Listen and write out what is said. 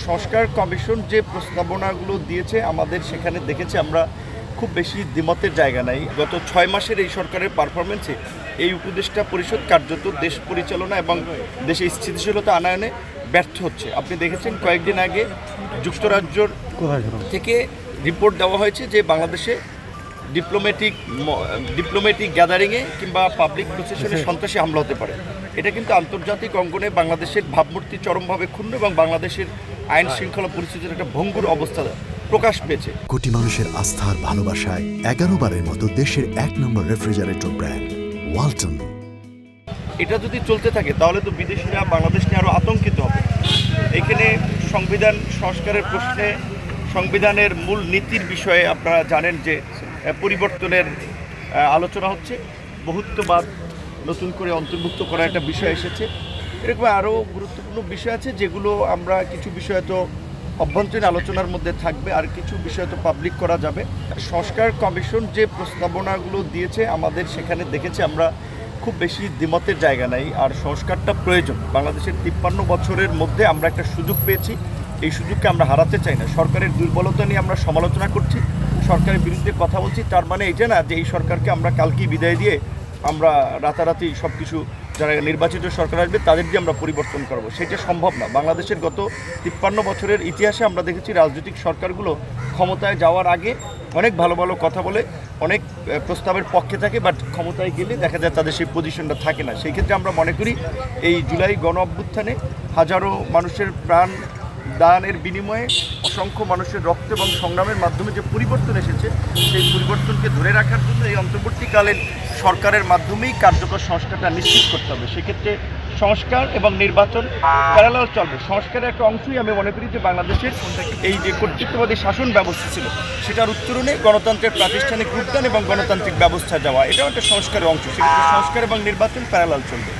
সংস্কার কমিশন যে প্রস্তাবনাগুলো দিয়েছে আমাদের সেখানে দেখেছি আমরা খুব বেশি দ্বিমতের জায়গা নাই। গত 6 মাসের এই সরকারের পারফরমেন্সে এই উপদেষ্টা পরিষদ কার্যত দেশ পরিচালনা এবং দেশে স্থিতিশীলতা আনয়নে ব্যর্থ হচ্ছে। আপনি দেখেছেন কয়েকদিন আগে যুক্তরাজ্যর থেকে রিপোর্ট দেওয়া হয়েছে যে বাংলাদেশে ডিপ্লোম্যাটিক গ্যাদারিংয়ে কিংবা পাবলিক প্রসেশনে সন্ত্রাসী হামলা হতে পারে। এটা কিন্তু আন্তর্জাতিক অঙ্গনে বাংলাদেশের ভাবমূর্তি চরমভাবে ক্ষুণ্ণ এবং বাংলাদেশের আইন শৃঙ্খলা পরিস্থিতির একটা ভঙ্গুর অবস্থা প্রকাশ পেয়েছে। কোটি মানুষের আস্থার ভালোবাসায় 11 বারের মতো দেশের 1 নম্বর রেফ্রিজারেটর ব্র্যান্ড ওয়ালটন। এটা যদি চলতে থাকে তাহলে তো বিদেশিরা বাংলাদেশ নিয়ে আরও আতঙ্কিত হবে। এখানে সংবিধান সংস্কারের প্রশ্নে সংবিধানের মূল নীতির বিষয়ে আপনারা জানেন যে পরিবর্তনের আলোচনা হচ্ছে, বহুত্ববাদ নতুন করে অন্তর্ভুক্ত করার একটা বিষয় এসেছে। এরকম আরও গুরুত্বপূর্ণ বিষয় আছে যেগুলো আমরা কিছু বিষয় তো অভ্যন্তরীণ আলোচনার মধ্যে থাকবে, আর কিছু বিষয় তো পাবলিক করা যাবে। সংস্কার কমিশন যে প্রস্তাবনাগুলো দিয়েছে আমাদের সেখানে দেখেছি আমরা খুব বেশি দ্বিমতের জায়গা নাই। আর সংস্কারটা প্রয়োজন। বাংলাদেশের 53 বছরের মধ্যে আমরা একটা সুযোগ পেয়েছি, এই সুযোগকে আমরা হারাতে চাই না। সরকারের দুর্বলতা নিয়ে আমরা সমালোচনা করছি, সরকারের বিরুদ্ধে কথা বলছি, তার মানে এটা না যে এই সরকারকে আমরা কালকেই বিদায় দিয়ে আমরা রাতারাতি সব কিছু যারা নির্বাচিত সরকার আসবে তাদের দিয়ে আমরা পরিবর্তন করব, সেটা সম্ভব না। বাংলাদেশের গত 53 বছরের ইতিহাসে আমরা দেখেছি রাজনৈতিক সরকারগুলো ক্ষমতায় যাওয়ার আগে অনেক ভালো ভালো কথা বলে, অনেক প্রস্তাবের পক্ষে থাকে, বাট ক্ষমতায় গেলে দেখা যায় তাদের সেই পজিশনটা থাকে না। সেই ক্ষেত্রে আমরা মনে করি এই জুলাই গণ অভ্যুত্থানে হাজারো মানুষের প্রাণ দানের বিনিময়ে অসংখ্য মানুষের রক্ত এবং সংগ্রামের মাধ্যমে যে পরিবর্তন এসেছে, সেই পরিবর্তনকে ধরে রাখার জন্য এই অন্তর্বর্তীকালীন সরকারের মাধ্যমেই কার্যকর সংস্কারটা নিশ্চিত করতে হবে। সেক্ষেত্রে সংস্কার এবং নির্বাচন প্যারালাল চলবে। সংস্কারের একটা অংশই আমি মনে করি যে বাংলাদেশের এই যে কর্তৃত্ববাদী শাসন ব্যবস্থা ছিল সেটার উত্তরণে গণতন্ত্রের প্রাতিষ্ঠানিক রূপদান এবং গণতান্ত্রিক ব্যবস্থা যাওয়া, এটাও একটা সংস্কারের অংশ। সেক্ষেত্রে সংস্কার এবং নির্বাচন প্যারালাল চলবে।